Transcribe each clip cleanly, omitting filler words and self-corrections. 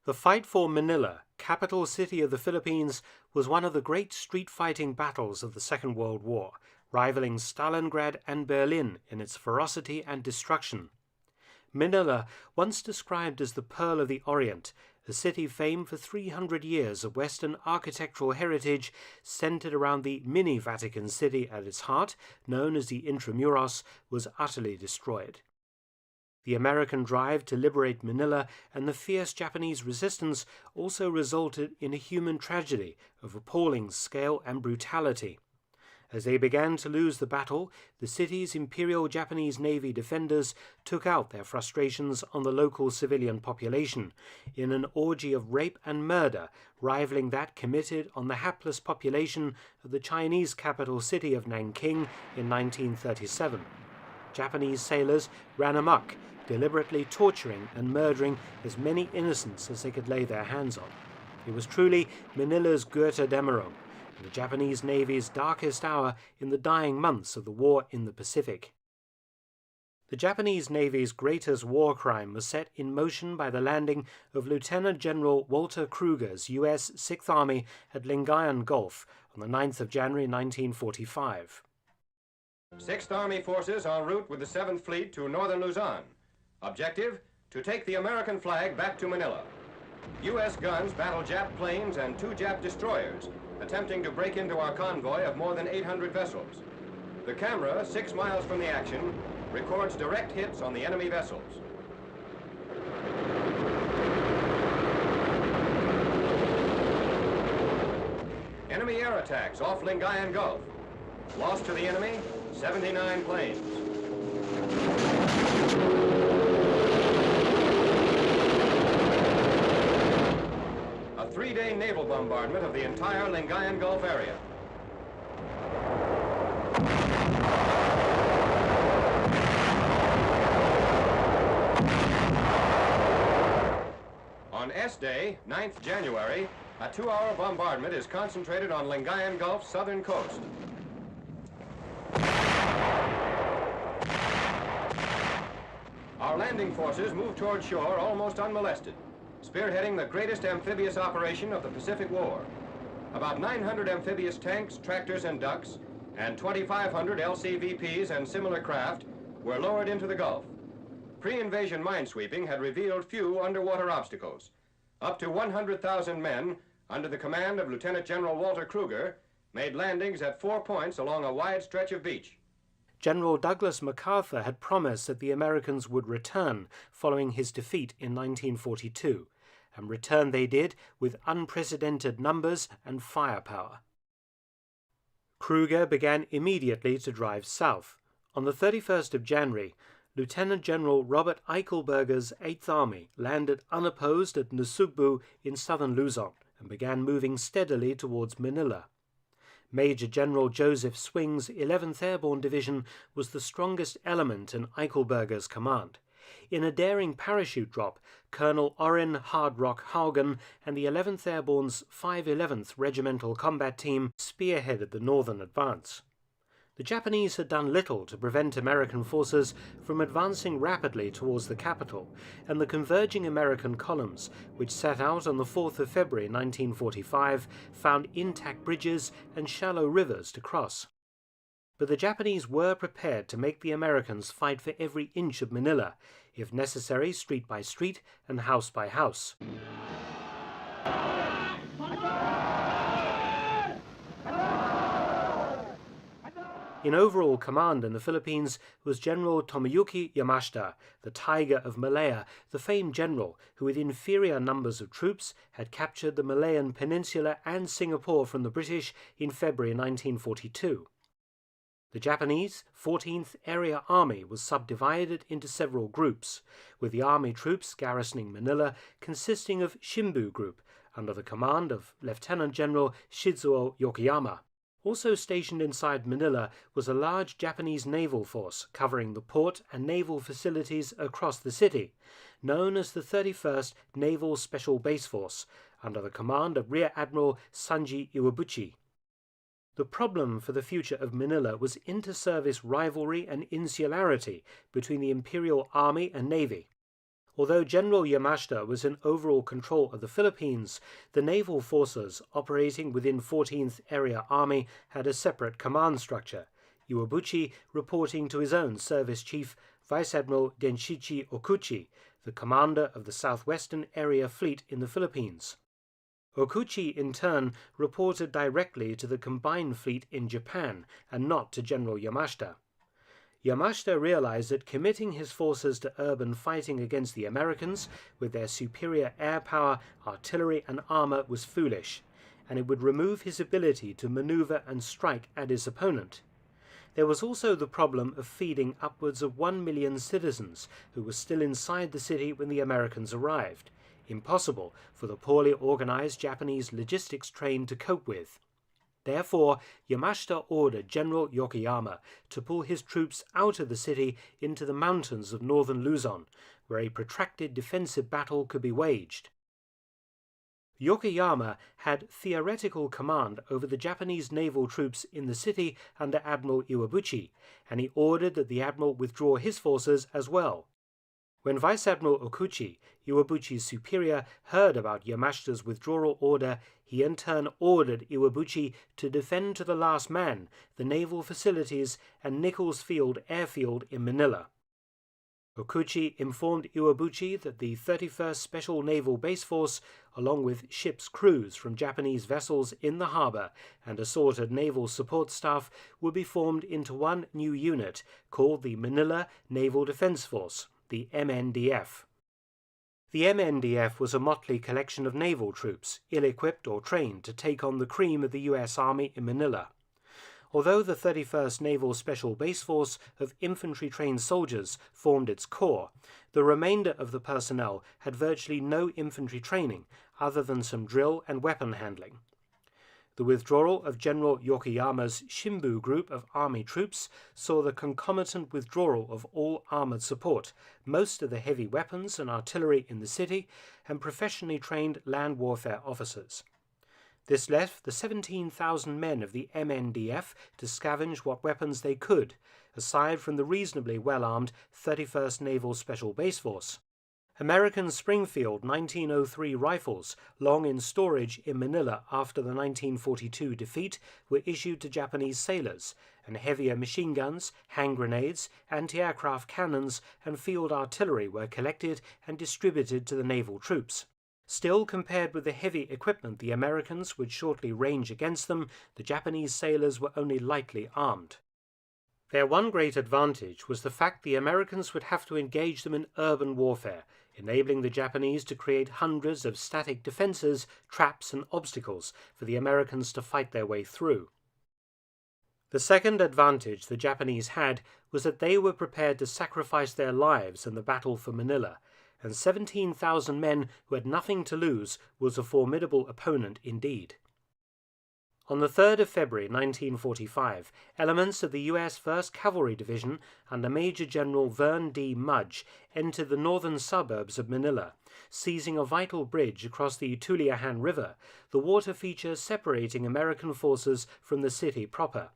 The fight for Manila, capital city of the Philippines, was one of the great street-fighting battles of the Second World War, rivaling Stalingrad and Berlin in its ferocity and destruction. Manila, once described as the Pearl of the Orient, a city famed for 300 years of Western architectural heritage centered around the mini-Vatican City at its heart, known as the Intramuros, was utterly destroyed. The American drive to liberate Manila and the fierce Japanese resistance also resulted in a human tragedy of appalling scale and brutality. As they began to lose the battle, the city's Imperial Japanese Navy defenders took out their frustrations on the local civilian population in an orgy of rape and murder rivaling that committed on the hapless population of the Chinese capital city of Nanking in 1937. Japanese sailors ran amok, deliberately torturing and murdering as many innocents as they could lay their hands on. It was truly Manila's Götterdämmerung, the Japanese Navy's darkest hour in the dying months of the war in the Pacific. The Japanese Navy's greatest war crime was set in motion by the landing of Lieutenant General Walter Kruger's U.S. Sixth Army at Lingayen Gulf on the 9th of January 1945. Sixth Army forces en route with the 7th Fleet to northern Luzon. Objective, to take the American flag back to Manila. U.S. guns battle Jap planes and 2 Jap destroyers, attempting to break into our convoy of more than 800 vessels. The camera, 6 miles from the action, records direct hits on the enemy vessels. Enemy air attacks off Lingayen Gulf. Lost to the enemy, 79 planes. A 3-day naval bombardment of the entire Lingayen Gulf area. On S-Day, 9th January, a 2-hour bombardment is concentrated on Lingayen Gulf's southern coast. Our landing forces move toward shore almost unmolested, spearheading the greatest amphibious operation of the Pacific War. About 900 amphibious tanks, tractors, and ducks, and 2,500 LCVPs and similar craft were lowered into the Gulf. Pre-invasion minesweeping had revealed few underwater obstacles. Up to 100,000 men, under the command of Lieutenant General Walter Kruger, made landings at 4 points along a wide stretch of beach. General Douglas MacArthur had promised that the Americans would return following his defeat in 1942, and return they did with unprecedented numbers and firepower. Kruger began immediately to drive south. On the 31st of January, Lieutenant General Robert Eichelberger's 8th Army landed unopposed at Nasugbu in southern Luzon and began moving steadily towards Manila. Major General Joseph Swing's 11th Airborne Division was the strongest element in Eichelberger's command. In a daring parachute drop, Colonel Orrin Hard Rock Haugen and the 11th Airborne's 511th Regimental Combat Team spearheaded the northern advance. The Japanese had done little to prevent American forces from advancing rapidly towards the capital, and the converging American columns, which set out on the 4th of February 1945, found intact bridges and shallow rivers to cross. But the Japanese were prepared to make the Americans fight for every inch of Manila, if necessary street by street and house by house. In overall command in the Philippines was General Tomoyuki Yamashita, the Tiger of Malaya, the famed general who with inferior numbers of troops had captured the Malayan Peninsula and Singapore from the British in February 1942. The Japanese 14th Area Army was subdivided into several groups, with the army troops garrisoning Manila consisting of Shimbu Group, under the command of Lieutenant General Shizuo Yokoyama. Also stationed inside Manila was a large Japanese naval force covering the port and naval facilities across the city, known as the 31st Naval Special Base Force, under the command of Rear Admiral Sanji Iwabuchi. The problem for the future of Manila was inter-service rivalry and insularity between the Imperial Army and Navy. Although General Yamashita was in overall control of the Philippines, the naval forces operating within 14th Area Army had a separate command structure, Iwabuchi reporting to his own service chief, Vice Admiral Denshichi Okuchi, the commander of the Southwestern Area Fleet in the Philippines. Okuchi, in turn, reported directly to the combined fleet in Japan and not to General Yamashita. Yamashita realized that committing his forces to urban fighting against the Americans with their superior air power, artillery, and armor was foolish, and it would remove his ability to maneuver and strike at his opponent. There was also the problem of feeding upwards of 1 million citizens who were still inside the city when the Americans arrived, impossible for the poorly organized Japanese logistics train to cope with. Therefore, Yamashita ordered General Yokoyama to pull his troops out of the city into the mountains of northern Luzon, where a protracted defensive battle could be waged. Yokoyama had theoretical command over the Japanese naval troops in the city under Admiral Iwabuchi, and he ordered that the admiral withdraw his forces as well. When Vice Admiral Okuchi, Iwabuchi's superior, heard about Yamashita's withdrawal order, he in turn ordered Iwabuchi to defend to the last man the naval facilities and Nichols Field airfield in Manila. Okuchi informed Iwabuchi that the 31st Special Naval Base Force, along with ship's crews from Japanese vessels in the harbor and assorted naval support staff, would be formed into one new unit called the Manila Naval Defense Force, the MNDF. The MNDF was a motley collection of naval troops, ill-equipped or trained to take on the cream of the U.S. Army in Manila. Although the 31st Naval Special Base Force of infantry-trained soldiers formed its core, the remainder of the personnel had virtually no infantry training other than some drill and weapon handling. The withdrawal of General Yokoyama's Shimbu group of army troops saw the concomitant withdrawal of all armored support, most of the heavy weapons and artillery in the city, and professionally trained land warfare officers. This left the 17,000 men of the MNDF to scavenge what weapons they could, aside from the reasonably well-armed 31st Naval Special Base Force. American Springfield 1903 rifles, long in storage in Manila after the 1942 defeat, were issued to Japanese sailors, and heavier machine guns, hand grenades, anti-aircraft cannons, and field artillery were collected and distributed to the naval troops. Still, compared with the heavy equipment the Americans would shortly range against them, the Japanese sailors were only lightly armed. Their one great advantage was the fact the Americans would have to engage them in urban warfare, enabling the Japanese to create hundreds of static defenses, traps, and obstacles for the Americans to fight their way through. The second advantage the Japanese had was that they were prepared to sacrifice their lives in the battle for Manila, and 17,000 men who had nothing to lose was a formidable opponent indeed. On the 3rd of February 1945, elements of the U.S. 1st Cavalry Division under Major General Vern D. Mudge entered the northern suburbs of Manila, seizing a vital bridge across the Tuliahan River, the water feature separating American forces from the city proper.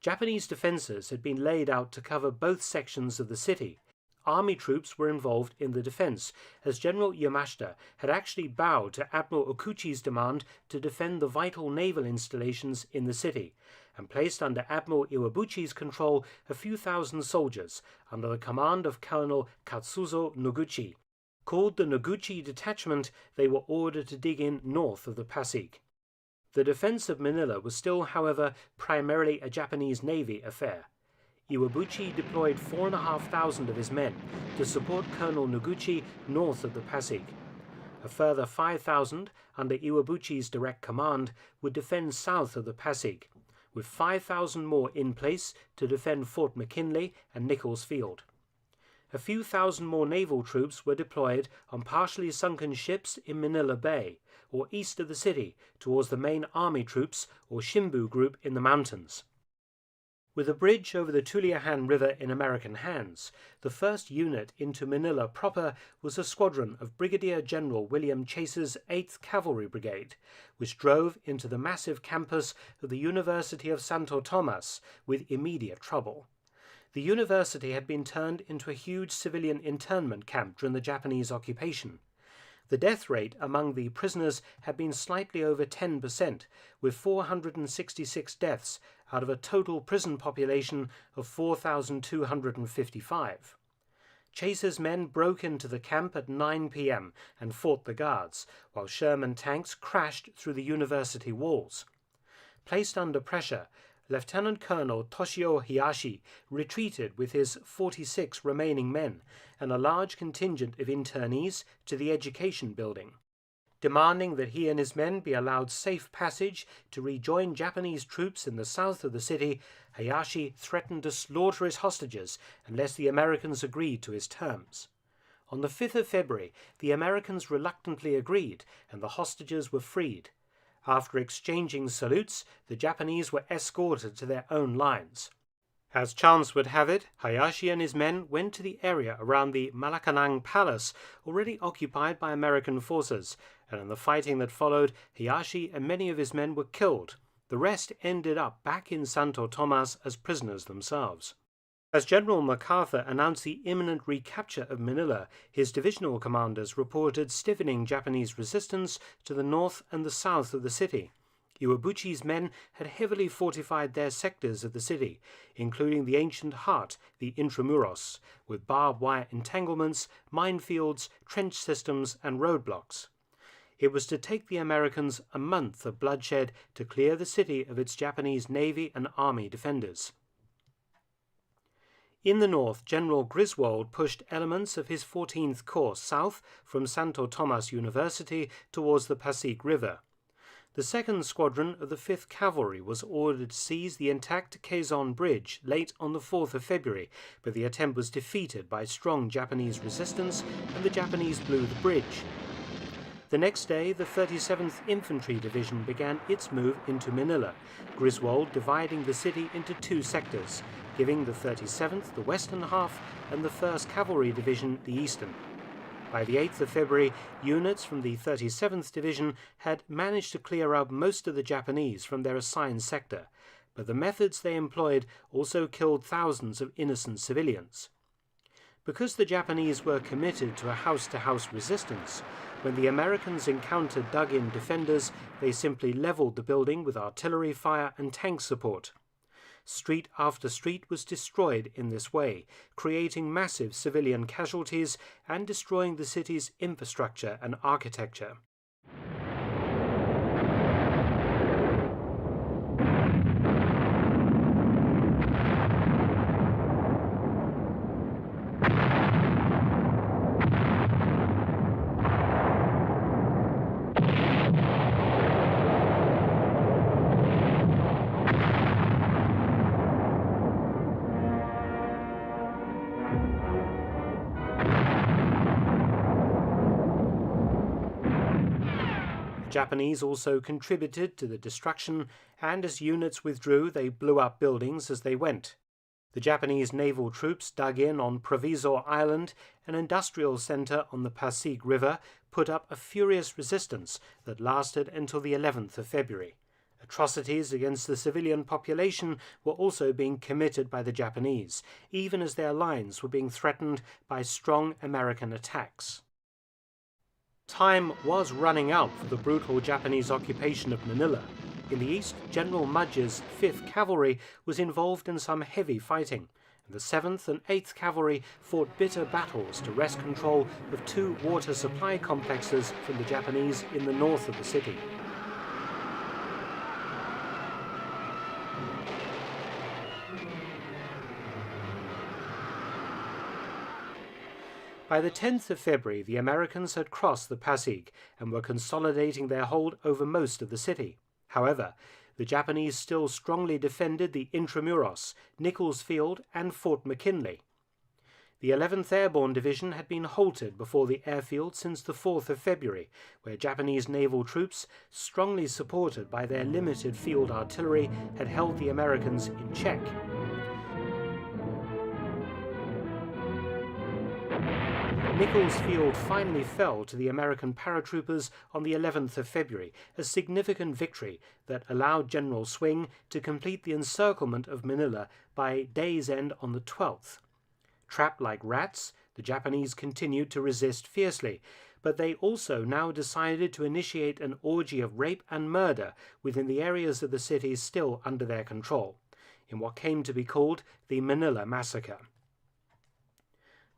Japanese defenses had been laid out to cover both sections of the city. Army troops were involved in the defense, as General Yamashita had actually bowed to Admiral Okuchi's demand to defend the vital naval installations in the city, and placed under Admiral Iwabuchi's control a few thousand soldiers under the command of Colonel Katsuzo Noguchi. Called the Noguchi Detachment, they were ordered to dig in north of the Pasig. The defense of Manila was still, however, primarily a Japanese Navy affair. Iwabuchi deployed 4,500 of his men to support Colonel Noguchi north of the Pasig. A further 5,000, under Iwabuchi's direct command, would defend south of the Pasig, with 5,000 more in place to defend Fort McKinley and Nichols Field. A few thousand more naval troops were deployed on partially sunken ships in Manila Bay, or east of the city, towards the main army troops or Shimbu group in the mountains. With a bridge over the Tuliahan River in American hands, the first unit into Manila proper was a squadron of Brigadier General William Chase's 8th Cavalry Brigade, which drove into the massive campus of the University of Santo Tomas with immediate trouble. The university had been turned into a huge civilian internment camp during the Japanese occupation. The death rate among the prisoners had been slightly over 10%, with 466 deaths out of a total prison population of 4,255. Chase's men broke into the camp at 9 p.m. and fought the guards, while Sherman tanks crashed through the university walls. Placed under pressure, Lieutenant Colonel Toshio Hiyashi retreated with his 46 remaining men and a large contingent of internees to the education building. Demanding that he and his men be allowed safe passage to rejoin Japanese troops in the south of the city, Hayashi threatened to slaughter his hostages unless the Americans agreed to his terms. On the 5th of February, the Americans reluctantly agreed, and the hostages were freed. After exchanging salutes, the Japanese were escorted to their own lines. As chance would have it, Hayashi and his men went to the area around the Malacanang Palace, already occupied by American forces, and in the fighting that followed, Hayashi and many of his men were killed. The rest ended up back in Santo Tomas as prisoners themselves. As General MacArthur announced the imminent recapture of Manila, his divisional commanders reported stiffening Japanese resistance to the north and the south of the city. Iwabuchi's men had heavily fortified their sectors of the city, including the ancient heart, the Intramuros, with barbed wire entanglements, minefields, trench systems, and roadblocks. It was to take the Americans a month of bloodshed to clear the city of its Japanese Navy and Army defenders. In the north, General Griswold pushed elements of his 14th Corps south from Santo Tomas University towards the Pasig River. The 2nd Squadron of the 5th Cavalry was ordered to seize the intact Quezon Bridge late on the 4th of February, but the attempt was defeated by strong Japanese resistance, and the Japanese blew the bridge. The next day, the 37th Infantry Division began its move into Manila, Griswold dividing the city into two sectors, giving the 37th the western half and the 1st Cavalry Division the eastern. By the 8th of February, units from the 37th Division had managed to clear out most of the Japanese from their assigned sector, but the methods they employed also killed thousands of innocent civilians. Because the Japanese were committed to a house-to-house resistance, when the Americans encountered dug-in defenders, they simply leveled the building with artillery fire and tank support. Street after street was destroyed in this way, creating massive civilian casualties and destroying the city's infrastructure and architecture. Japanese also contributed to the destruction, and as units withdrew, they blew up buildings as they went. The Japanese naval troops dug in on Provisor Island, an industrial center on the Pasig River, put up a furious resistance that lasted until the 11th of February. Atrocities against the civilian population were also being committed by the Japanese, even as their lines were being threatened by strong American attacks. Time was running out for the brutal Japanese occupation of Manila. In the east, General Mudge's 5th Cavalry was involved in some heavy fighting, and the 7th and 8th Cavalry fought bitter battles to wrest control of two water supply complexes from the Japanese in the north of the city. By the 10th of February, the Americans had crossed the Pasig and were consolidating their hold over most of the city. However, the Japanese still strongly defended the Intramuros, Nichols Field, and Fort McKinley. The 11th Airborne Division had been halted before the airfield since the 4th of February, where Japanese naval troops, strongly supported by their limited field artillery, had held the Americans in check. Nichols Field finally fell to the American paratroopers on the 11th of February, a significant victory that allowed General Swing to complete the encirclement of Manila by day's end on the 12th. Trapped like rats, the Japanese continued to resist fiercely, but they also now decided to initiate an orgy of rape and murder within the areas of the city still under their control, in what came to be called the Manila Massacre.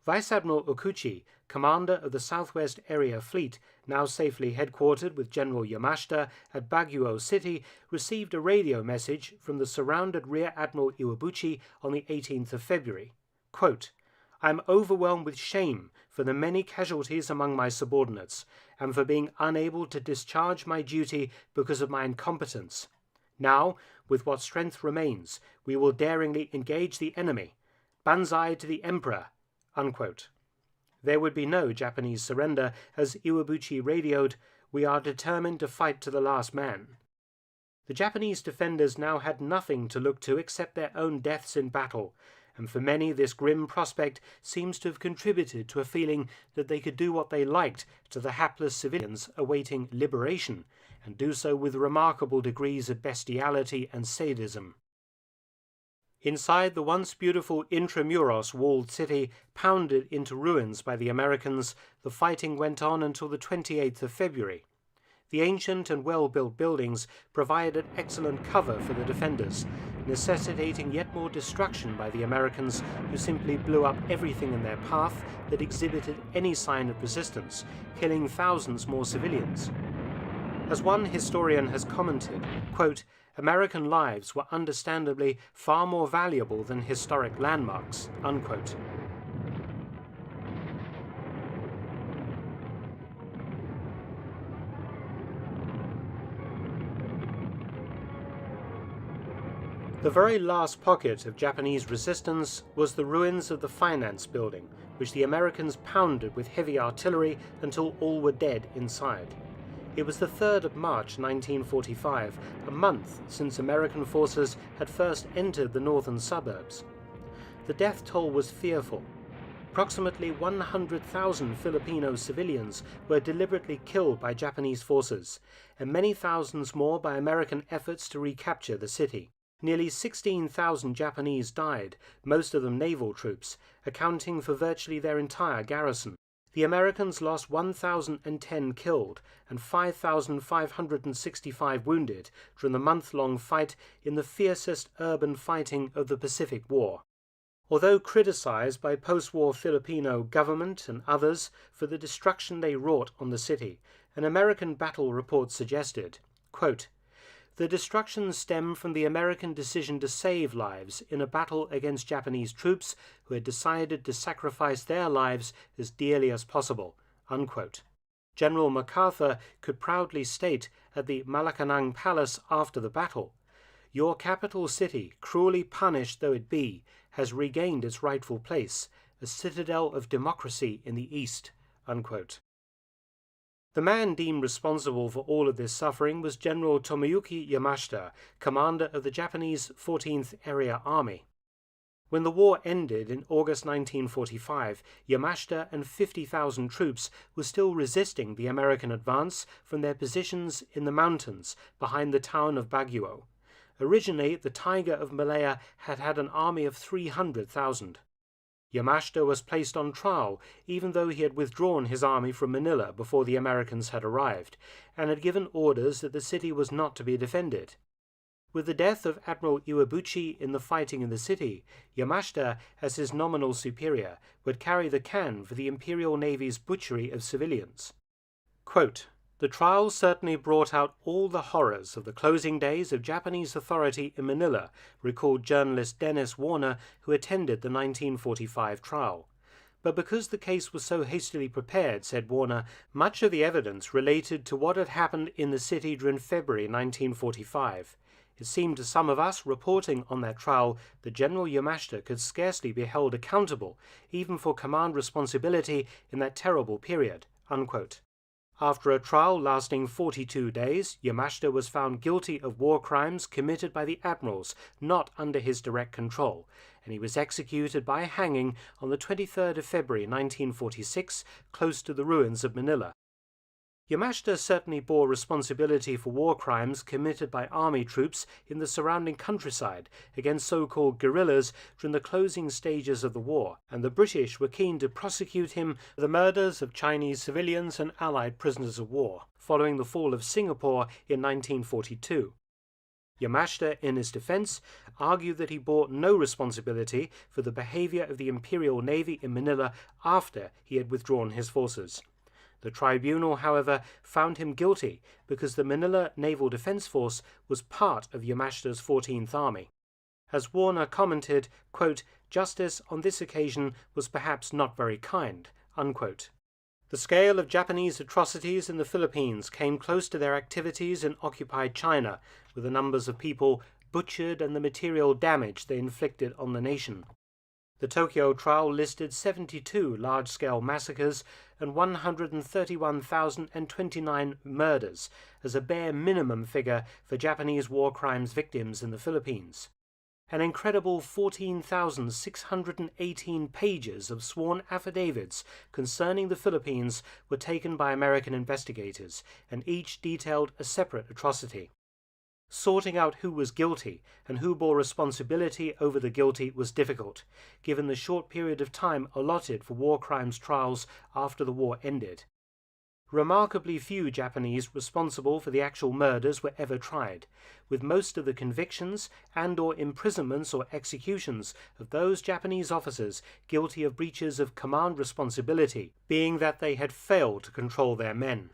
Vice Admiral Okuchi, commander of the Southwest Area Fleet, now safely headquartered with General Yamashita at Baguio City, received a radio message from the surrounded Rear Admiral Iwabuchi on the 18th of February. Quote, "I am overwhelmed with shame for the many casualties among my subordinates, and for being unable to discharge my duty because of my incompetence. Now, with what strength remains, we will daringly engage the enemy. Banzai to the Emperor." Unquote. There would be no Japanese surrender, as Iwabuchi radioed, "We are determined to fight to the last man." The Japanese defenders now had nothing to look to except their own deaths in battle, and for many this grim prospect seems to have contributed to a feeling that they could do what they liked to the hapless civilians awaiting liberation, and do so with remarkable degrees of bestiality and sadism. Inside the once beautiful Intramuros walled city, pounded into ruins by the Americans, the fighting went on until the 28th of February. The ancient and well-built buildings provided excellent cover for the defenders, necessitating yet more destruction by the Americans, who simply blew up everything in their path that exhibited any sign of resistance, killing thousands more civilians. As one historian has commented, quote, "American lives were understandably far more valuable than historic landmarks," unquote. The very last pocket of Japanese resistance was the ruins of the finance building, which the Americans pounded with heavy artillery until all were dead inside. It was the 3rd of March 1945, a month since American forces had first entered the northern suburbs. The death toll was fearful. Approximately 100,000 Filipino civilians were deliberately killed by Japanese forces, and many thousands more by American efforts to recapture the city. Nearly 16,000 Japanese died, most of them naval troops, accounting for virtually their entire garrison. The Americans lost 1,010 killed and 5,565 wounded during the month-long fight in the fiercest urban fighting of the Pacific War. Although criticized by post-war Filipino government and others for the destruction they wrought on the city, an American battle report suggested, quote, "The destruction stemmed from the American decision to save lives in a battle against Japanese troops who had decided to sacrifice their lives as dearly as possible," unquote. General MacArthur could proudly state at the Malacanang Palace after the battle, "Your capital city, cruelly punished though it be, has regained its rightful place, a citadel of democracy in the East," unquote. The man deemed responsible for all of this suffering was General Tomoyuki Yamashita, commander of the Japanese 14th Area Army. When the war ended in August 1945, Yamashita and 50,000 troops were still resisting the American advance from their positions in the mountains behind the town of Baguio. Originally, the Tiger of Malaya had had an army of 300,000. Yamashita was placed on trial, even though he had withdrawn his army from Manila before the Americans had arrived, and had given orders that the city was not to be defended. With the death of Admiral Iwabuchi in the fighting in the city, Yamashita, as his nominal superior, would carry the can for the Imperial Navy's butchery of civilians. Quote, "The trial certainly brought out all the horrors of the closing days of Japanese authority in Manila," recalled journalist Dennis Warner, who attended the 1945 trial. But because the case was so hastily prepared, said Warner, much of the evidence related to what had happened in the city during February 1945. It seemed to some of us reporting on that trial that General Yamashita could scarcely be held accountable, even for command responsibility in that terrible period." Unquote. After a trial lasting 42 days, Yamashita was found guilty of war crimes committed by the admirals not under his direct control, and he was executed by hanging on the 23rd of February 1946, close to the ruins of Manila. Yamashita certainly bore responsibility for war crimes committed by army troops in the surrounding countryside against so-called guerrillas during the closing stages of the war, and the British were keen to prosecute him for the murders of Chinese civilians and Allied prisoners of war, following the fall of Singapore in 1942. Yamashita, in his defense, argued that he bore no responsibility for the behavior of the Imperial Navy in Manila after he had withdrawn his forces. The tribunal, however, found him guilty because the Manila Naval Defense Force was part of Yamashita's 14th Army. As Warner commented, quote, "Justice on this occasion was perhaps not very kind," unquote. The scale of Japanese atrocities in the Philippines came close to their activities in occupied China, with the numbers of people butchered and the material damage they inflicted on the nation. The Tokyo trial listed 72 large-scale massacres and 131,029 murders as a bare minimum figure for Japanese war crimes victims in the Philippines. An incredible 14,618 pages of sworn affidavits concerning the Philippines were taken by American investigators, and each detailed a separate atrocity. Sorting out who was guilty and who bore responsibility over the guilty was difficult, given the short period of time allotted for war crimes trials after the war ended. Remarkably few Japanese responsible for the actual murders were ever tried, with most of the convictions and/or imprisonments or executions of those Japanese officers guilty of breaches of command responsibility, being that they had failed to control their men.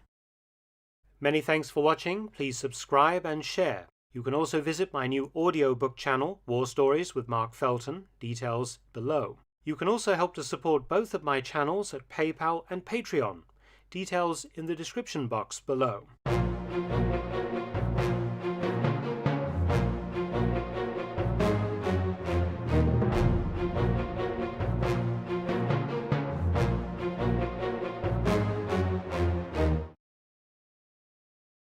Many thanks for watching. Please subscribe and share. You can also visit my new audiobook channel, War Stories with Mark Felton, details below. You can also help to support both of my channels at PayPal and Patreon, details in the description box below.